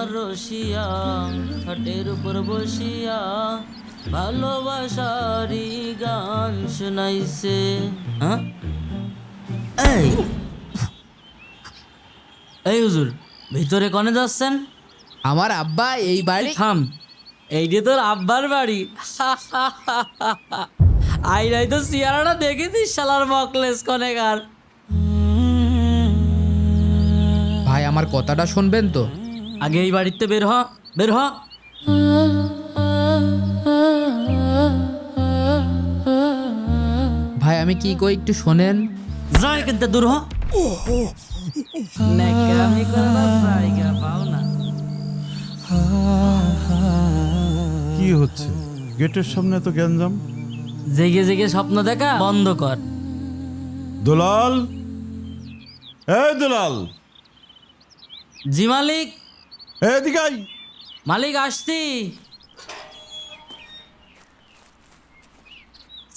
আল্লাহর রশিয়া খাটের উপর বসিয়া ভালোবাসারই গান শোনাইছে। হ্যাঁ এই এই হুজুর ভিতরে কনে যাচ্ছেন? আমার আব্বা এই বাড়ি। থাম, এই যে তোর আব্বার বাড়ি। আইরাই তো চেহারাটা দেখেছিস শালার মকলেস কনেকার। ভাই আমার কথাটা শুনবেন তো? আগে এই বাড়িতে বের হ, বের হ। ভাই আমি কি কই একটু শোনেন। যাই কিন্তু দূর হ। নেকামি করে না জায়গা পাও না। কি হচ্ছে? গেটের সামনে তো গ্যাঞ্জাম। জেগে জেগে স্বপ্ন দেখা বন্ধ কর। দুলাল, এই দুলাল, জি মালিক। এদিকে আই। মালিক আসছি।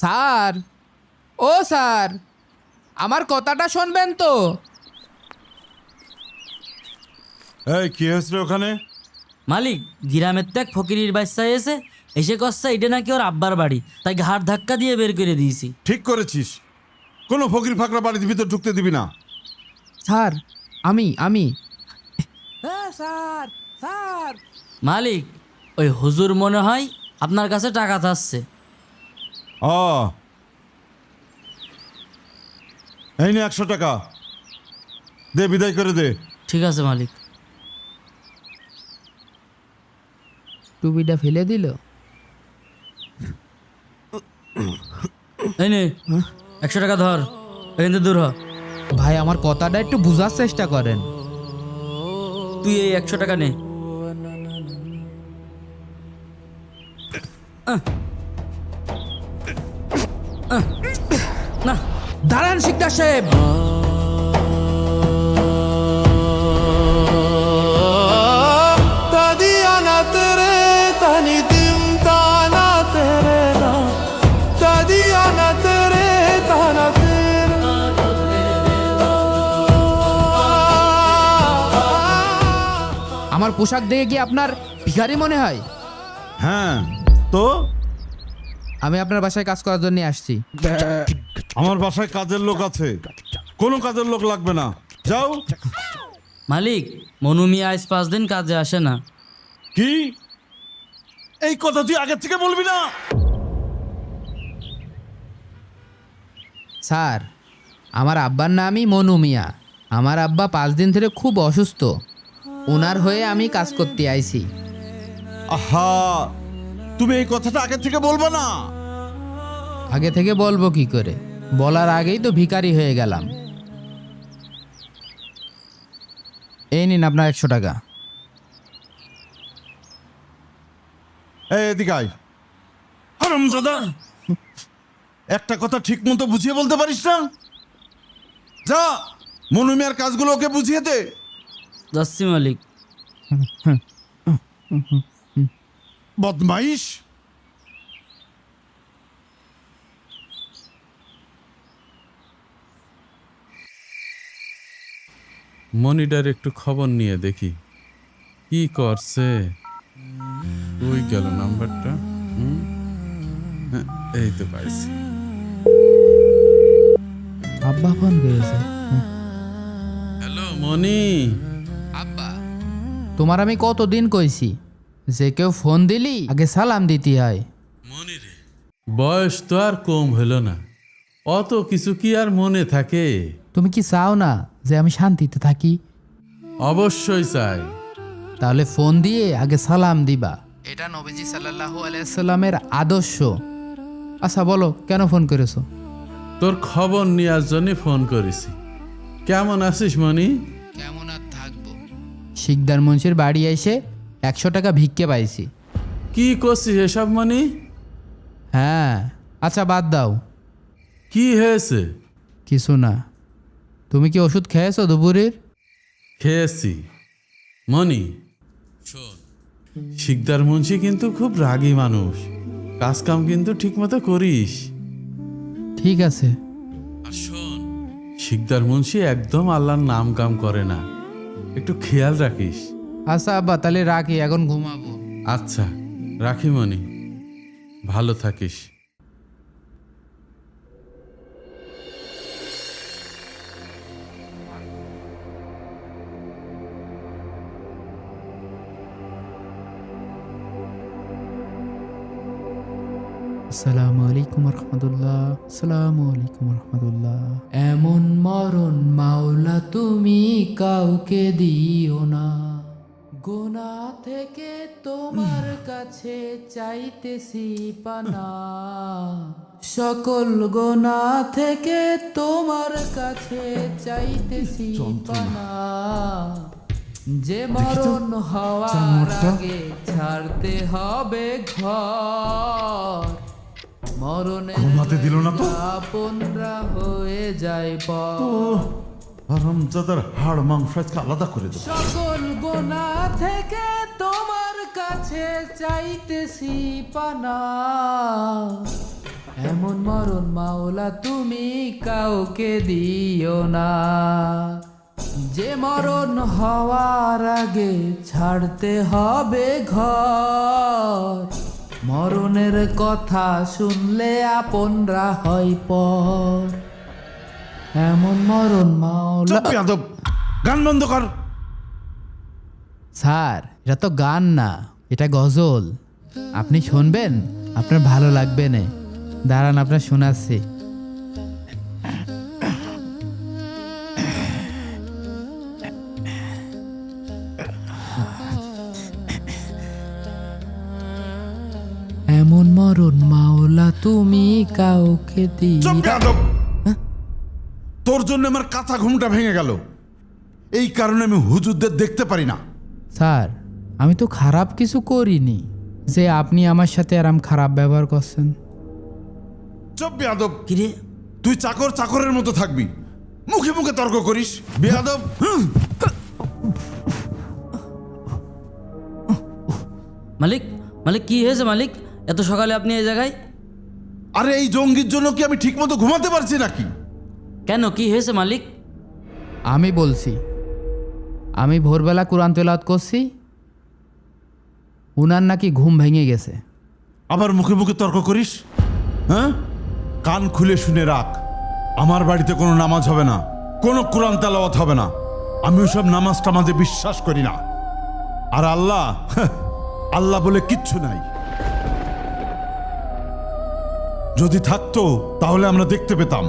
স্যার, ও স্যার, আমার কথাটা শুনবেন তো? এই কি হয়েছে রে ওখানে? মালিক গ্রামের ত্যাগ ফকিরির বাচ্চা এসে কচ্ছে এটা নাকি ওর আব্বার বাড়ি, তাই ঘাড় ধাক্কা দিয়ে বের করে দিয়েছি। ঠিক করেছিস, কোনো ফকির ফাকরা বাড়ির ভিতর ঢুকতে দিবি না। স্যার আমি স্যার স্যার। মালিক ওই হুজুর মনে হয় আপনার কাছে টাকা চাচ্ছে। ও এই নে 100 টাকা দে, বিদায় করে দে। ঠিক আছে মালিক। টুপিটা ফেলে দিল। এই নে 100 টাকা ধর, এখান থেকে দূর হ। ভাই আমার কথাটা একটু বোঝার চেষ্টা করেন। তুই এই 100 টাকা নে। না দাঁড়ান শিকদার সাহেব। আমার পোশাক দেখে কি আপনার ভিখারি মনে হয়? হ্যাঁ তো আমি আপনার বাসায় কাজ করার জন্য আসছি। আমার বাসায় কাজের লোক আছে, কোনো কাজের লোক লাগবে না, যাও। মালিক মনু মিয়া আজ 5 দিন কাজে আসে না। কি এই কথা তুই আগে থেকে বলবি না? স্যার আমার আব্বার নামই মনু মিয়া। আমার আব্বা 5 দিন ধরে খুব অসুস্থ, ওনার হয়ে আমি কাজ করতে আইছি। আহা, তুমি এই কথাটা আগে থেকে বলবো না? আগে থেকে বলবো কি করে? বলার আগেই তো ভিখারি হয়ে গেলাম। এই নিন আপনার 100 টাকা। এই এদিকে আয়। হারামজাদা, একটা কথা ঠিক মতো বুঝিয়ে বলতে পারিস না? যা মনু মিয়ার কাজগুলো ওকে বুঝিয়ে দে। যাচ্ছি মালিক। বদমাইশ। মনিটার একটু খবর নিয়ে দেখি কি করছে। ওই গেল নাম্বারটা। হ্যাঁ, এই তো পাইছি। আব্বা ফোন করেছে। হ্যালো মনি। আব্বা, তোমার আমি কতদিন কইছি যে কেউ ফোন দিলি আগে সালাম দিতে হয়। মনি রে, বয়স তো আর কম হলো না, অত কিছু কি আর মনে থাকে? তুমি কি চাও না যে আমি শান্তিতে থাকি? অবশ্যই চাই। তাহলে ফোন দিয়ে আগে সালাম দিবা, এটা নবীজি সাল্লাল্লাহু আলাইহি সাল্লামের আদর্শ। আচ্ছা বলো কেন ফোন করেছো? তোর খবর নেওয়ার জন্য ফোন করেছি। কেমন আছিস মনি? কেমন আর থাকবো, শিকদার মুন্সির বাড়ি এসে 100 টাকা ভিক্ষে পাইছি। কি করছিস এসব মনি? হ্যাঁ আচ্ছা বাদ দাও, কি হয়েছে? কিছু না। তুমি কি ওষুধ খেয়েছো দুপুরের? খেয়েছি। মনি শোন, শিকদার মুন্সি কিন্তু খুব রাগী মানুষ, কাজ কাম কিন্তু ঠিক মতো করিস। ঠিক আছে। আর শোন, শিকদার মুন্সি একদম আল্লাহর নাম কাম করে না, একটু খেয়াল রাখিস। আচ্ছা আব্বা তাহলে রাখি, এখন ঘুমাবো। আচ্ছা রাখি মনি, ভালো থাকিস। আসসালামু আলাইকুম রহমতুল্লাহ, আসসালামু আলাইকুম রহমতুল্লাহ। এমন মরণ মাওলা তুমি কাউকে দিও না, গোনা থেকে তোমার কাছে চাইতেছি পানা, সকল গোনা থেকে তোমার কাছে চাইতেছি পানা, যে মরণ হওয়ার আগে ছাড়তে হবে ঘর, মরণে ঘুমাতে দিল না তো? আপনরা হয়ে যায় পর, হারামজাদার হাড় মাংস আজকে আলাদা করে দেবো। সকল গোনা থেকে তোমার কাছে চাইতেছি পানা, এমন মরণ মাওলা তুমি কাউকে দিও না, যে মরণ হওয়ার আগে ছাড়তে হবে ঘর, মরণের কথা শুনলে আপনরা হয় পর, এমন মরণ মাওলা। চুপ বেয়াদব, গান বন্ধ কর। স্যার এটা তো গান না, এটা গজল। আপনি শুনবেন, আপনার ভালো লাগবে না। দাঁড়ান আপনার শোনাচ্ছি। এমন মরণ মাওলা তুমি কাউকে চুপ দিও। বেয়াদব, তোর জন্য আমার কাঁথা ঘুমটা ভেঙে গেল। এই কারণে আমি হুজুরদের দেখতে পারি না। স্যার আমি তো খারাপ কিছু করিনি যে আপনি আমার সাথে আরাম খারাপ ব্যবহার করছেন। চুপ বেয়াদব, কিরে তুই চাকর চাকরের মতো থাকবি, মুখে মুখে তর্ক করিস বেয়াদব। মালিক, মালিক কি হয়েছে মালিক? এত সকালে আপনি এই জায়গায়? আরে এই জঙ্গির জন্য কি আমি ঠিক মতো ঘুমাতে পারছি নাকি? কেন, কি হয়েছে মালিক? আমি বলছি, আমি ভোরবেলা কোরআন তেলাওয়াত করছি, উনার নাকি ঘুম ভেঙে গেছে। আবার মুখে মুখে তর্ক করিস? হ্যাঁ, কান খুলে শুনে রাখ, আমার বাড়িতে কোনো নামাজ হবে না, কোনো কোরআন তেলাওয়াত হবে না। আমি ওসব নামাজ টামাজে বিশ্বাস করি না। আর আল্লাহ, আল্লাহ বলে কিচ্ছু নাই। যদি থাকতো তাহলে আমরা দেখতে পেতাম।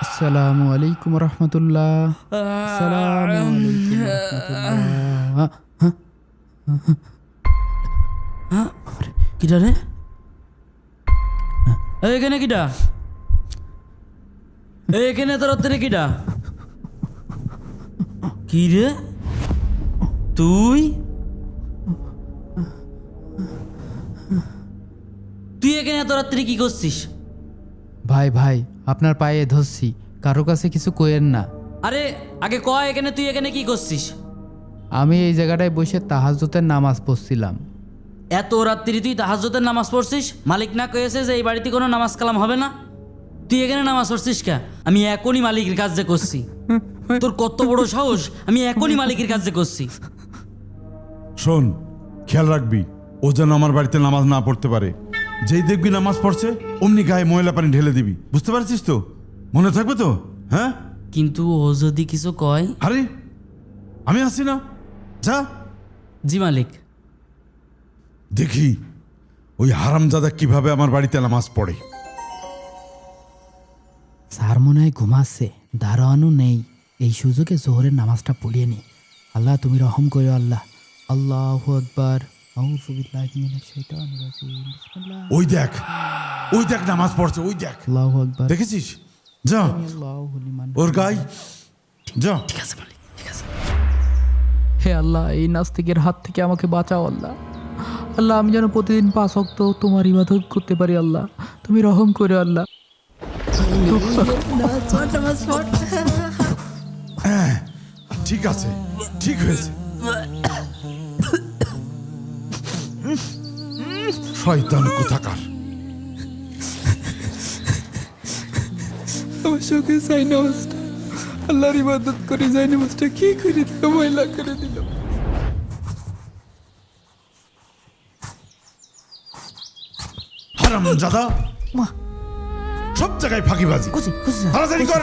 আসসালামু আলাইকুম রহমতুল্লাহ, আসসালামু আলাইকুম রহমতুল্লাহ। কিটা রে? এখানে কিটা? এখানে তোর হচ্ছে কিটা? কি রে তুই? তুই এখানে এত রাত্রি কি করছিস? ভাই ভাই আপনার পায়ে ধরছি, কারো কাছে কিছু কইেন না। আরে আগে কয় এখানে তুই এখানে কি করছিস? আমি এই জায়গাটায় বসে তাহাজ্জুদের নামাজ পড়ছিলাম। এত রাত্রি তুই তাহাজ্জুদের নামাজ পড়ছিস? মালিক না কয়েছে যে এই বাড়িতে কোনো নামাজ কালাম হবে না? তুই এখানে নামাজ পড়ছিস কে? আমি এখনই মালিকের কাছে করছি। তোর কত বড় সাহস! আমি এখনই মালিকের কাছে করছি। শোন, খেয়াল রাখবি, ও যেন আমার বাড়িতে নামাজ না পড়তে পারে। যেই দেখবি নামাজ পড়ছে অমনি গায়ে ময়লা পানি ঢেলে দিবি, বুঝতে পারছিস তো? মনে থাকবে তো? হ্যাঁ, কিন্তু ও যদি কিছু কয়? আরে আমি আসছি না, যা। জি মালিক। দেখি ওই হারামজাদা কিভাবে আমার বাড়িতে নামাজ পড়ে। স্যার মনে হয় ঘুমাচ্ছে, দাঁড়ানো নেই, এই সুযোগে জোহরের নামাজটা পড়িয়ে নি। আল্লাহ তুমি রহম করো আল্লাহ। আল্লাহু আকবার, আউযু বিল্লাহি মিনাশ শাইতানির রাজিম, বিসমিল্লাহ। ওই দেখ, ওই দেখ নামাজ পড়ছে, ওই দেখ, আল্লাহু আকবার, দেখেছিস? যা আল্লাহু লিমান। ওর গায়ে যা। ঠিক আছে মালিক, ঠিক আছে। হে আল্লাহ, এই নাস্তিকের হাত থেকে আমাকে বাঁচাও আল্লাহ। আল্লাহ আমি যেন প্রতিদিন 5 ওয়াক্ত তোমার ইবাদত করতে পারি আল্লাহ, তুমি রহম করো আল্লাহ। হ্যাঁ, ঠিক আছে, ঠিক হয়েছে। শয়তান কোথাকার। আমার চোখে যাই নামাজটা, আল্লাহর ইবাদত করে যাই নামাজটা কি করে দিল, ময়লা করে দিল। হারামজাদা, মা সব জায়গায় ফাঁকিবাজি। কুচি কুচি স্যার, তাড়াতাড়ি কর,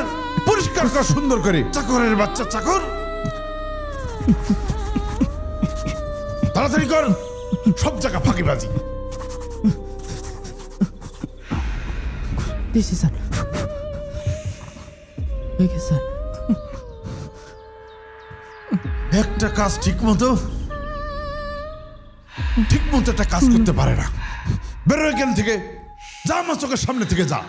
পরিষ্কার কর সুন্দর করে। চাকরের বাচ্চা চাকর, তাড়াতাড়ি কর, সব জায়গা ফাঁকিবাজি। দিছি স্যার, হয়ে গেছে স্যার। একটা কাজ ঠিক মতো একটা কাজ করতে পারে না। বেরো এখান থেকে, যা আমার চোখের সামনে থেকে যা।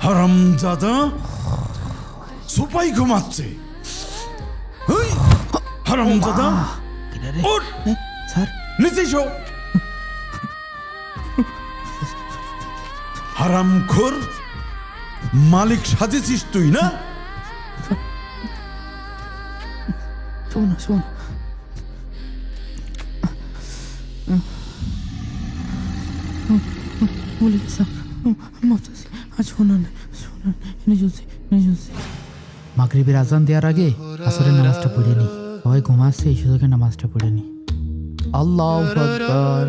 হারামজাদা সুপাই ঘুমাচ্ছে। হেই, হারামজাদা ওঠ, স্যার নিচে এসো। হারামখোর, মালিক সাজেছিস তুই না? শোন শোন, বলি স্যার মাফতাছি, আজ শোনান শোনান, এনে চলছি এনে চলছি। মাগরিবের আজান দেওয়ার আগে আসরের নামাজটা পড়ে নি, সবাই ঘুমাচ্ছে, এই সুযোগে নামাজটা পড়ে নি। আল্লাহু আকবার।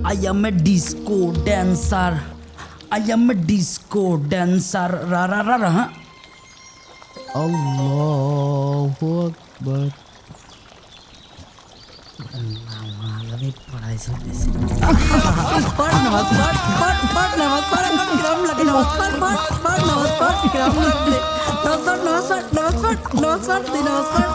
I am a disco dancer. I am a disco dancer. Ra ra ra ra. Huh? আল্লাহু আকবার। আমি পড়াই চলতেছি। পড় নামাজ পড়, পড় নামাজ পড়, এখন কিরম লাগে নামাজ পড়, পড় নামাজ পড়, কিরম লাগে নামাজ পড়।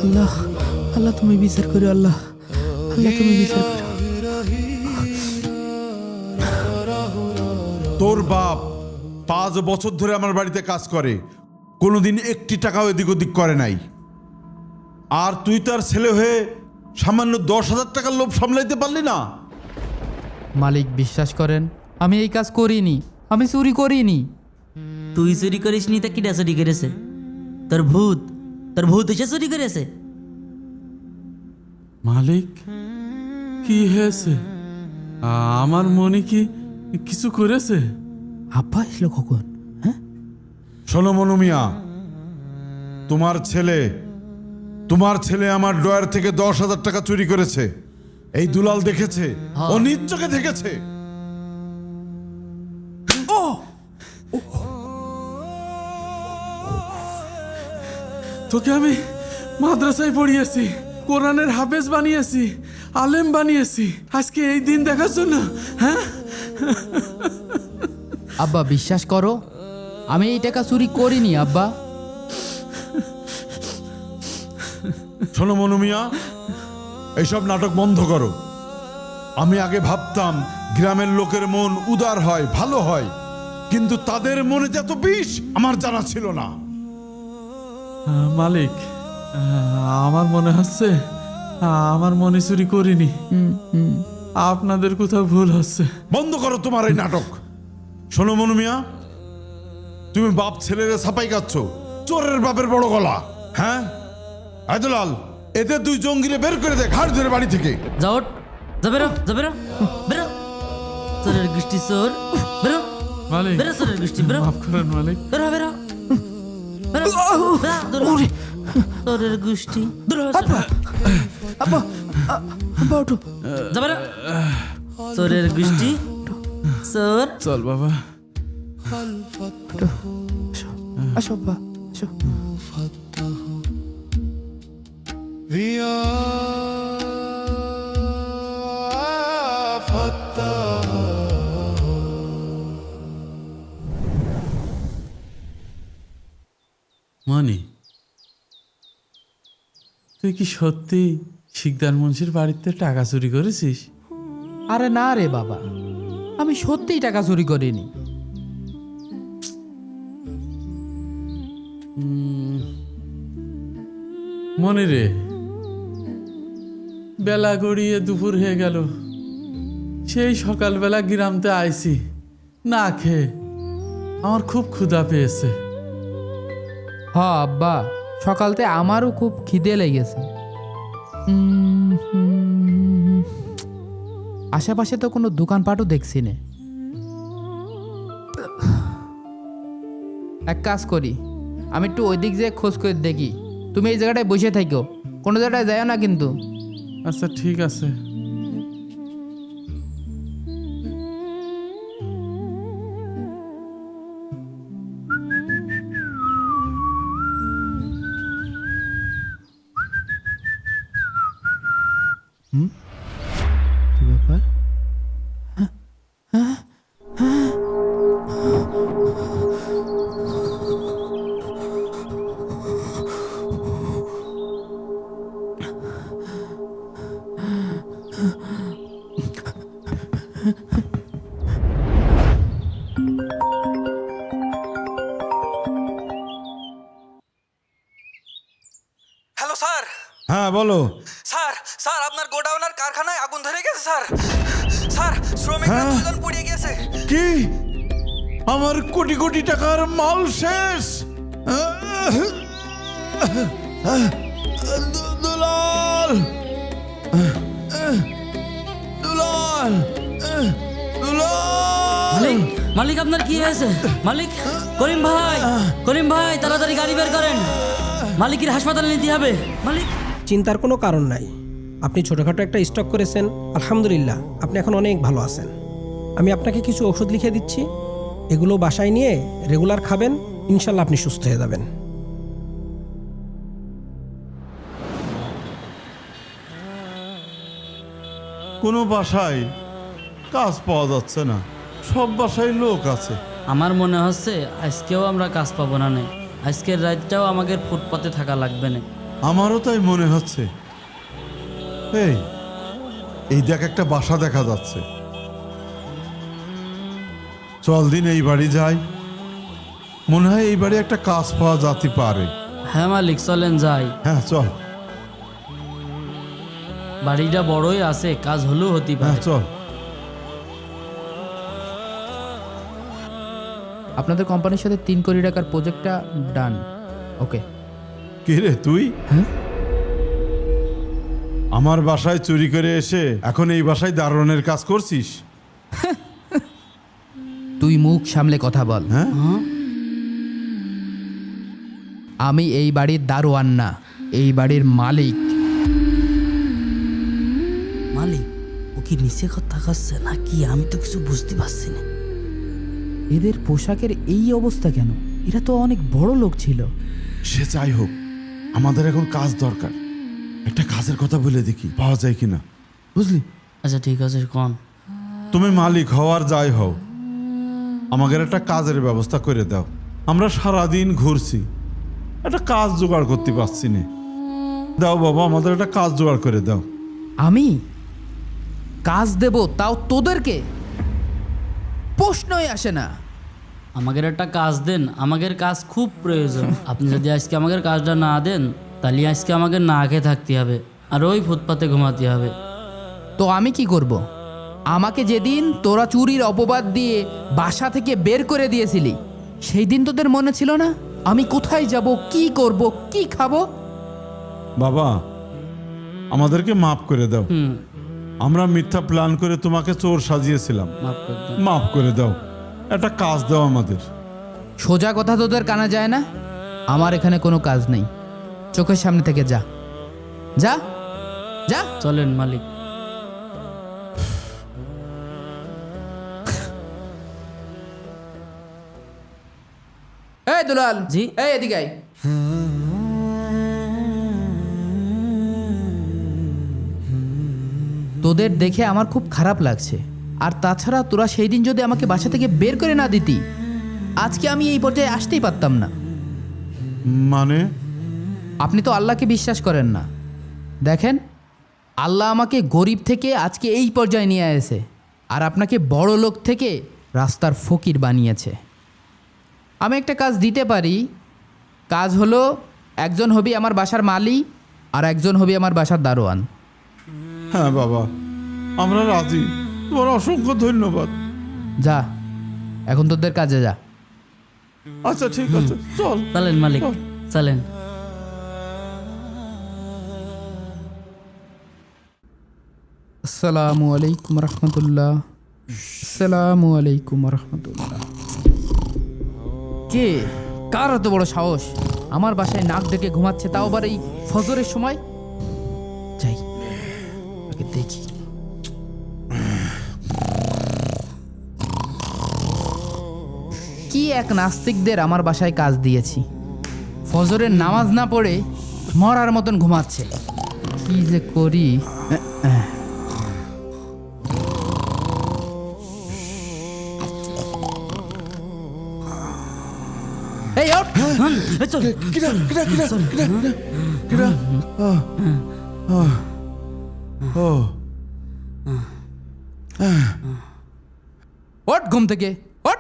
আল্লাহ আল্লাহ তুমি বিচার করো, আল্লাহ আল্লাহ তুমি বিচার করো। তোর বাপ 5 বছর ধরে আমার বাড়িতে কাজ করে, কোনোদিন একটি টাকাও এদিক ওদিক করে নাই। আর তুই তার ছেলে হয়ে সামান্য 10,000 টাকার লোভ সামলাইতে পারলি না? মালিক বিশ্বাস করেন, আমি এই কাজ করিনি, আমি চুরি করিনি। তুই চুরি করিস নি তা কিটা চুরি করেছে? তোর ভূত এসে চুরি করেছে। মালিক, কি হয়েছে? আমার মনে কি কিছু করেছে? আব্বা এসলো কখন? হ্যাঁ শোনো মনু মিয়া, তোমার ছেলে আমার ড্রয়ার থেকে 10,000 টাকা চুরি করেছে। এই দুলাল দেখেছে, ও নিজ চোখে দেখেছে। তোকে আমি মাদ্রাসায় পড়িয়েছি, কোরআনের হাফেজ বানিয়েছি, আলেম বানিয়েছি, আজকে এই দিন দেখার জন্য? হ্যাঁ আব্বা বিশ্বাস করো, আমি এই টাকা চুরি করিনি আব্বা। শোনো মনু মিয়া, এইসব নাটক বন্ধ করো। আমি আগে ভাবতাম গ্রামের লোকের মন উদার হয়, ভালো হয়, কিন্তু তাদের মনে যে এত বিষ আমার জানা ছিল না। মালিক, আমার মনে হচ্ছে আমার মনে চুরি করিনি, আপনাদের কোথাও ভুল হচ্ছে। বন্ধ করো তোমার এই নাটক। শোনো মনু মিয়া, তুমি বাপ ছেলেরে ছাপাই কাচ্ছ, চোরের বাপের বড় গলা। হ্যাঁ আয়দুলাল, এদের 2 জঙ্গিরে বের করে দে ঘাট ধরে বাড়ি থেকে। যাও যা, বেরো যা, বেরো বেরো, চোরের গোষ্ঠী চোর, বেরো মালিক, বেরো, চোরের গোষ্ঠী বেরো, মাফ করেন মালিক। বেরো বেরো বেরো, চোরের গোষ্ঠী দূর হ, আব্বা আব্বা ওঠো। যা বেরো, চোরের গোষ্ঠী চোর। চল বাবা। আসো আব্বা আসো। মনি, তুই কি সত্যি শিকদার মুন্সির বাড়িতে টাকা চুরি করেছিস? আরে না রে বাবা, আমি সত্যিই টাকা চুরি করিনি। মনি রে, বেলা গড়িয়ে দুপুর হয়ে গেল, সেই সকালবেলা গ্রামতে আইছি না খেয়ে। আমার খুব ক্ষুধা পেয়েছে। হ আব্বা, সকালতে আমারও খুব খিদে লেগেছে। আশেপাশে তো কোনো দোকানপাটও দেখছি না। এক কাজ করি, আমি একটু ওই দিক যেয়ে খোঁজ করে দেখি। তুমি এই জায়গাটায় বসে থাকো, কোনো জায়গায় যাও না কিন্তু। আচ্ছা ঠিক আছে। কি ব্যাপার? Hello sir. হ্যাঁ বলো। স্যার স্যার আপনার গোডাউনের কারখানায় আগুন ধরে গেছে স্যার। স্যার শ্রমিকরা হ্যাঁ? দুজন পুড়িয়ে গেছে। কি আমার কোটি কোটি টাকার মাল শেষ? দুলাল, দুলাল, দুলাল। মালিক, মালিক আপনার কি হয়েছে? মালিক, করিম ভাই, করিম ভাই তাড়াতাড়ি গাড়ি বের করেন, মালিকের হাসপাতালে নিতে হবে। মালিক, চিন্তার কোনো কারণ নাই। আপনি ছোটোখাটো একটা স্টক করেছেন, আলহামদুলিল্লাহ আপনি এখন অনেক ভালো আছেন। আমি আপনাকে কিছু ওষুধ লিখে দিচ্ছি, এগুলো বাসায় নিয়ে রেগুলার খাবেন, ইনশাল্লাহ আপনি সুস্থ হয়ে যাবেন। কোনো বাসায় কাজ পাওয়া যাচ্ছে না, সব বাসায় লোক আছে। আমার মনে হচ্ছে আজকেও আমরা কাজ পাবো না নে। আজকের রাতটাও আমাদের ফুটপাতে থাকা লাগবে না। আমারও তাই মনে হচ্ছে। এই এই দেখ, একটা বাসা দেখা যাচ্ছে। চল দিন এই বাড়ি যাই, মনে হয় এই বাড়ি একটা কাজ পাওয়া যেতে পারে। হ্যাঁ মালিক, চলেন যাই। হ্যাঁ চল। বাড়িটা বড়ই আছে, কাজ হলেও হতে হ্যাঁ পারে। চল। আপনাদের কোম্পানির সাথে 3 কোটি টাকার প্রজেক্টটা ডান। ওকে। কি রে তুই? হ্যাঁ? আমার বাসায় চুরি করে এসে এখন এই বাসায় দারোয়ানের কাজ করছিস? তুই মুখ সামলে কথা বল। হ্যাঁ, আমি এই বাড়ির দারোয়ান না, এই বাড়ির মালিক। মালিক, ও কি নিচে কথা করছে নাকি? আমি তো কিছু বুঝতে পারছি না। এদের পোশাকের এই অবস্থা কেন? এরা তো অনেক বড় লোক ছিল। সে যাই হোক, আমাদের এখন কাজ দরকার। একটা কাজের কথা বলে দেখি পাওয়া যায় কিনা, বুঝলি? আচ্ছা ঠিক আছে, কোন? তুমি মালিক হও আর যাই হও, আমাদের একটা কাজের ব্যবস্থা করে দাও। আমরা সারাদিন ঘুরছি, একটা কাজ জোগাড় করতে পারছি না। দাও বাবা, আমাদের একটা কাজ জোগাড় করে দাও। আমি কাজ দেব, তাও তোদেরকে? প্রশ্নই আসে না। আমাদের একটা কাজ দেন, আমাদের কাজ খুব প্রয়োজন। আপনি যদি আজকে আমাদের কাজটা না দেন, তাহলে আজকে আমাকে না খেয়ে থাকতে হবে আর ওই ফুটপাতে ঘুমাতে হবে। তো আমি কি করব? আমাকে যেদিন তোরা চুরির অপবাদ দিয়ে বাসা থেকে বের করে দিয়েছিলি, সেই দিন তোদের মনে ছিল না আমি কোথায় যাব, কি করব, কি খাবো? বাবা, আমাদেরকে মাফ করে দাও। হুম, আমরা মিথ্যা প্ল্যান করে তোমাকে চোর সাজিয়েছিলাম, মাফ করে দেন। মাফ করে দাও। একটা কাজ দাও আমাদের। সোজা কথা তোদের কানা যায় না? আমার এখানে কোনো কাজ নেই, চোখের সামনে থেকে যা যা যা। চলেন মালিক। এই দুলাল, জি? এই এদিকে আয়। তোদের দেখে আমার খুব খারাপ লাগছে। আর তাছাড়া তোরা সেই দিন যদি আমাকে বাসা থেকে বের করে না দিতি, আজকে আমি এই পর্যায়ে আসতেই পারতাম না। মানে? আপনি তো আল্লাহকে বিশ্বাস করেন না। দেখেন, আল্লাহ আমাকে গরিব থেকে আজকে এই পর্যায়ে নিয়ে এসেছে, আর আপনাকে বড় লোক থেকে রাস্তার ফকির বানিয়েছে। আমি একটা কাজ দিতে পারি, কাজ হলো একজন হবি আমার বাসার মালি আর একজন হবি আমার বাসার দারোয়ান। হ্যাঁ বাবা, আমরা রাজি। তোমার অসংখ্য ধন্যবাদ। যা, এখন তোদের কাজে যা। আচ্ছা ঠিক আছে, চল। চলেন মালিক, চলেন। আসসালামু আলাইকুম রহমতুল্লাহ। আসসালামু আলাইকুম রহমতুল্লাহ। কে, কার এত বড় সাহস আমার বাসায় নাক ডেকে ঘুমাচ্ছে, তাও আবার এই ফজরের সময়? যাই, ওকে দেখি। কি এক নাস্তিকদের আমার বাসায় কাজ দিয়েছি, ফজরের নামাজ না পড়ে মরার মতন ঘুমাচ্ছে। কি যে করি। এই ওঠ। এই চল। ওঠ ঘুম থেকে, ওঠ।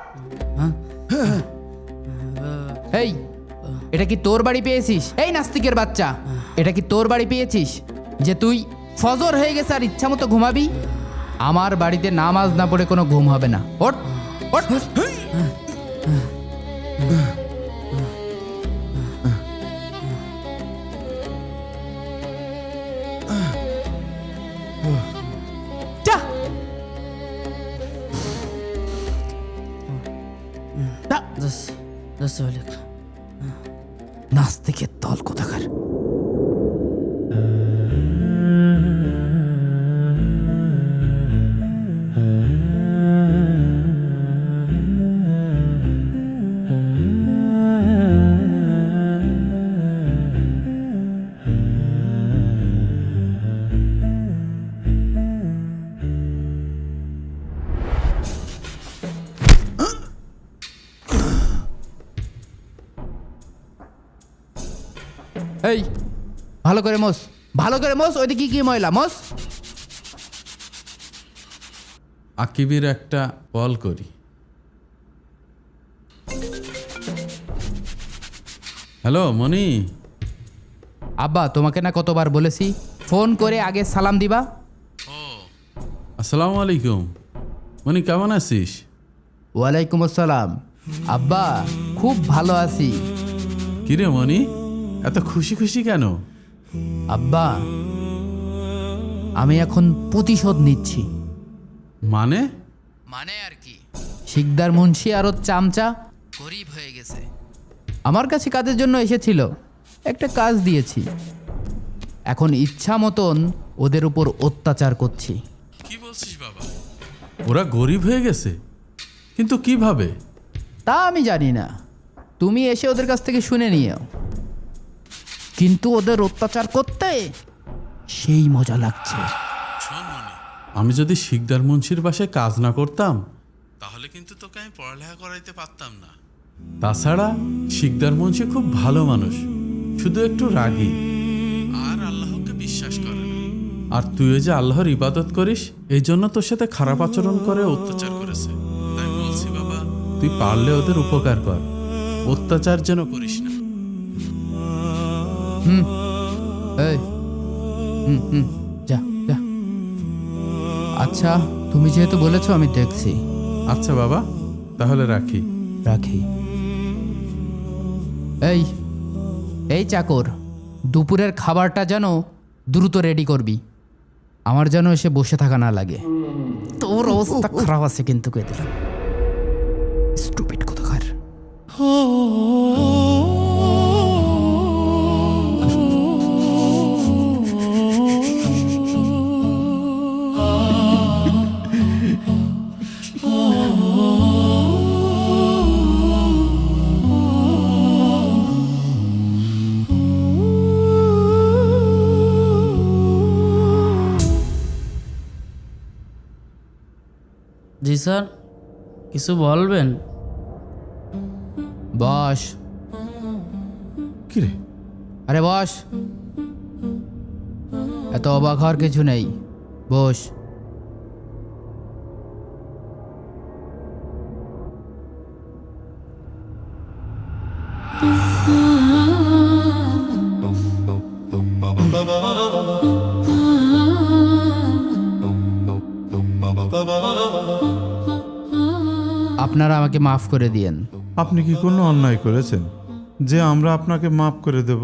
এই, এটা কি তোর বাড়ি পেয়েছিস? এই নাস্তিকের বাচ্চা, এটা কি তোর বাড়ি পেয়েছিস যে তুই ফজর হয়ে গেছে আর ইচ্ছা মতো ঘুমাবি? আমার বাড়িতে নামাজ না পড়ে কোনো ঘুম হবে না। ওঠ, ওঠ। যা। যাচ্ছে মালিক। নাস্তিকের দল কোথাকার। এই, ভালো করে মোস, ভালো করে মোস। ওইদিকে কি ময়লা, মোস। আকিবের একটা কল করি। হ্যালো মনি। আব্বা, তোমাকে না কতবার বলেছি ফোন করে আগে সালাম দিবা। আসসালামু আলাইকুম। মনি কেমন আছিস? ওয়ালাইকুম আসসালাম। আব্বা, খুব ভালো আছি। কিরে মনি, এত খুশি খুশি কেন? আব্বা, আমি এখন প্রতিশোধ নিচ্ছি। মানে? মানে আর কি, শিকদার মুন্সি আর ওর চামচা গরিব হয়ে গেছে, আমার কাছে কাজের জন্য এসেছিল, একটা কাজ দিয়েছি, এখন ইচ্ছা মতন ওদের উপর অত্যাচার করছি। কি বলছিস বাবা? ওরা গরিব হয়ে গেছে? কিন্তু কিভাবে? তা আমি জানি না, তুমি এসে ওদের কাছ থেকে শুনে নিও। কিন্তু ওদের অত্যাচার করতে সেই মজা লাগছে। শোন মনি, আমি যদি শিকদার মুন্সির বাসায় কাজ না করতাম তাহলে কিন্তু তোকে আমি পড়ালেখা করাইতে পারতাম না। তাছাড়া শিকদার মুন্সি খুব ভালো মানুষ, শুধু একটু রাগী আর আল্লাহকে বিশ্বাস করে না। আর তুইও যে আল্লাহর ইবাদত করিস, এই জন্য তোর সাথে খারাপ আচরণ করে অত্যাচার করেছে। তাই বলছি বাবা, তুই পারলে ওদের উপকার কর, অত্যাচার যেন করিস না। এই, যা যা। আচ্ছা, তুমি যেহেতু বলেছো আমি দেখছি। আচ্ছা বাবা, তাহলে রাখি। রাখি। এই এই চাকর, দুপুরের খাবারটা যেন দ্রুত রেডি করবি, আমার যেন এসে বসে থাকা না লাগে। তোর অবস্থা খারাপ আছে কিন্তু, কে দিলাম। স্টুপিড কোথাকার। জি স্যার, কিছু বলবেন? বস। কিরে, আরে বস। এত অবাক হওয়ার কিছু নেই, বস। আপনারা আমাকে মাফ করে দিয়েন। আপনি কি কোনো অন্যায় করেছেন যে আমরা আপনাকে মাফ করে দেব?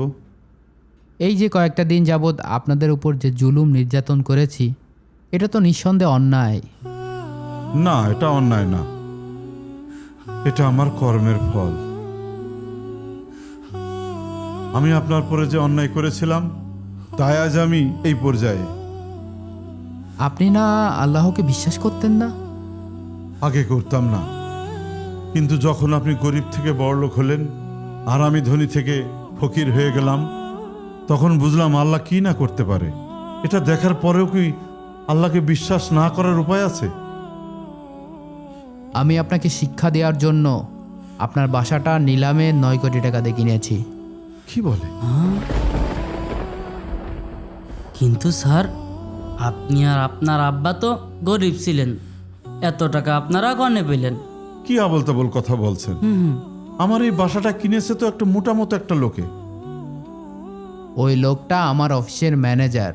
এই যে কয়েকটা দিন যাবৎ আপনাদের উপর যে জুলুম নির্যাতন করেছি, এটা তো নিঃসন্দেহে অন্যায়। না, এটা অন্যায় না, এটা আমার কর্মের ফল। আমি আপনার পরে যে অন্যায় করেছিলাম তাই আজ আমি এই পর্যায়ে। আপনি না আল্লাহকে বিশ্বাস করতেন না? আগে করতাম না, কিন্তু যখন আপনি গরিব থেকে বড়লোক হলেন আর আমি ধনী থেকে ফকির হয়ে গেলাম, তখন বুঝলাম আল্লাহ কি না করতে পারে। এটা দেখার পরেও কি আল্লাহকে বিশ্বাস না করার উপায় আছে? আমি আপনাকে শিক্ষা দেওয়ার জন্য আপনার বাসাটা নিলামে 9 কোটি টাকা দিয়ে কিনেছি। কি বলে? কিন্তু স্যার, আপনি আর আপনার আব্বা তো গরিব ছিলেন, এত টাকা আপনারা কনে পেলেন? কি আবল তাবল কথা বলছেন? আমার এই বাসাটা কিনেছে তো একটা মোটা মতো একটা লোকে। ওই লোকটা আমার অফিসের ম্যানেজার।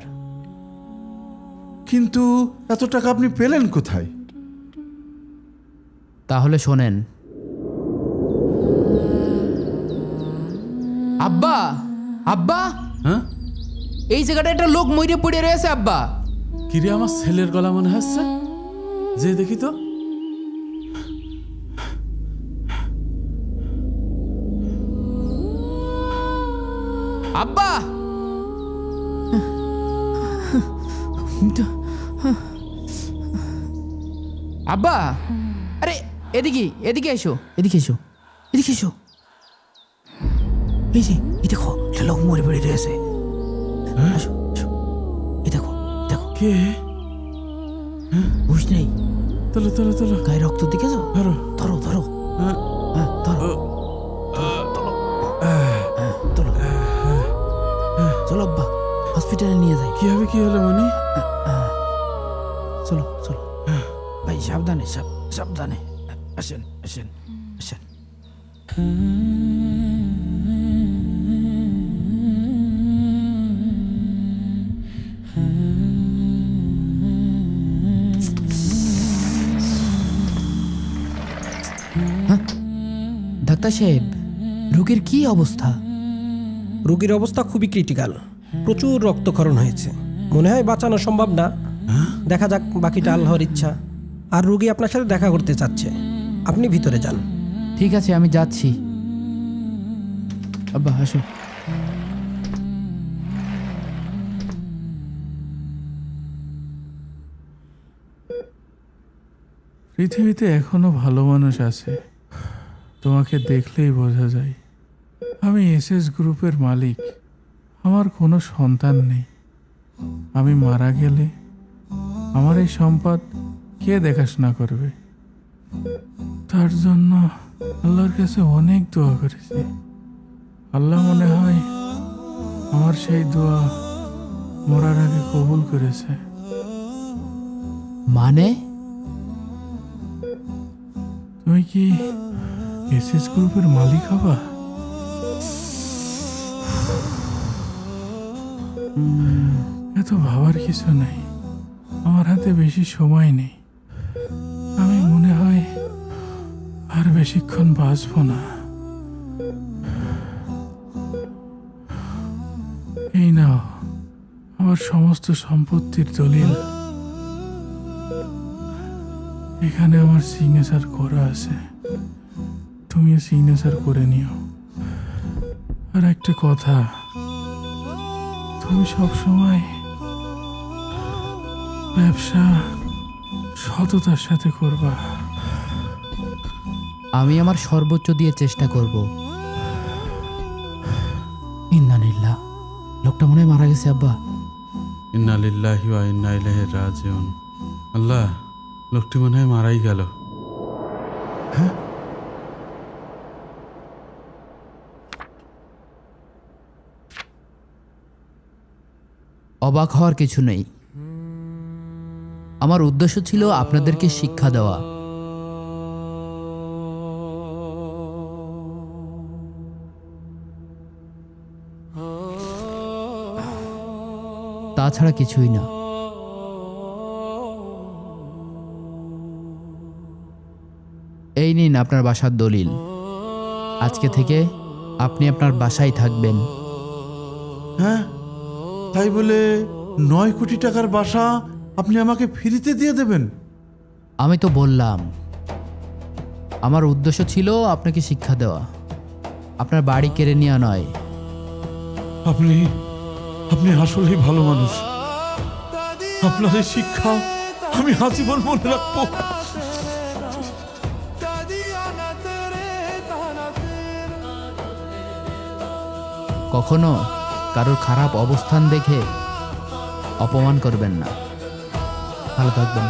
কিন্তু এত টাকা আপনি পেলেন কোথায়? তাহলে শোনেন। আব্বা, আব্বা, হ্যাঁ, এই জায়গাটা একটা লোক মরে পড়ে রয়েছে আব্বা। কিরে আমার ছেলের গলা মনে হচ্ছে, যে দেখি তো। আব্বা, আব্বা, আরে এদিকে এদিকে এসো, এদিকে এসো, এদিকে এসো। এই যে এই দেখো, একটা লোক মরে পড়ে রয়েছে। আসো, আসো। এই দেখো, দেখো। কে? বুঝ নেই, তোলো তোলো তোলো, গায়ে রক্ত দেখেছো? ধরো। ধরো ধরো, হ্যাঁ ধরো, তোলো, চলো আব্বা, হসপিটালে নিয়ে যাই। কি হবে, কি হলো মানে? চলো চলো ভাই, সাবধানে, সাবধানে। আসেন আসেন আসেন। ডাক্তার সাহেব, রোগীর কি অবস্থা? রোগীর অবস্থা খুবই ক্রিটিক্যাল, প্রচুর রক্তক্ষরণ হয়েছে। মনে হয় বাঁচানো সম্ভব না। দেখা যাক, বাকিটা আল্লাহর ইচ্ছা। আর রোগী আপনার সাথে দেখা করতে চাচ্ছে, আপনি ভিতরে যান। ঠিক আছে, আমি যাচ্ছি। আব্বা আসো। পৃথিবীতে এখনো ভালো মানুষ আছে, তোমাকে দেখলেই বোঝা যায়। আমি এসএস গ্রুপের মালিক, আমার কোনো সন্তান নেই। আমি মারা গেলে আমার এই সম্পদ কে দেখাশোনা করবে? তার জন্য আল্লাহর কাছে অনেক দোয়া করেছি। আল্লাহ মনে হয় আমার সেই দোয়া মরার আগে কবুল করেছে। মানে? তুমি কি এসএস গ্রুপের মালিক হবা? এত ভাবার কিছু নেই, আমার হাতে বেশি সময় নেই। আমি মনে হয় আর বেশিক্ষণ বাঁচব না। এই নাও আমার সমস্ত সম্পত্তির দলিল। এখানে আমার সিগনেচার করা আছে, তুমিও সিগনেচার করে নিও। আর একটা কথা, তুমি সব সময় ব্যবসা সততার সাথে করবা। আমি আমার সর্বোচ্চ দিয়ে চেষ্টা করব। ইন্নালিল্লাহ, লোকটা মনে হয় মারা গেছে আব্বা। ইন্না লিল্লাহি ওয়া ইন্না ইলাইহি রাজিউন। আল্লাহ, লোকটি মনে হয় মারাই গেল। অবাক হওয়ার কিছু নেই। আমার উদ্দেশ্য ছিল আপনাদেরকে শিক্ষা দেওয়া। তাছাড়া কিছুই না। এই নিন আপনার বাসার দলিল। আজকে থেকে আপনি আপনার বাসায় থাকবেন। হ্যাঁ, তাই বলে 9 কোটি টাকার বাসা আপনি আমাকে ফ্রিতে দিয়ে দেবেন? আমি তো বললাম আমার উদ্দেশ্য ছিল আপনাকে শিক্ষা দেওয়া, আপনার বাড়ি কেড়ে নেওয়া নয়। আপনি আপনি আসলেই ভালো মানুষ। আপনার এই শিক্ষা আমি আজীবন মনে রাখবো। কখনো কারোর খারাপ অবস্থান দেখে অপমান করবেন না। ভালো থাকবেন।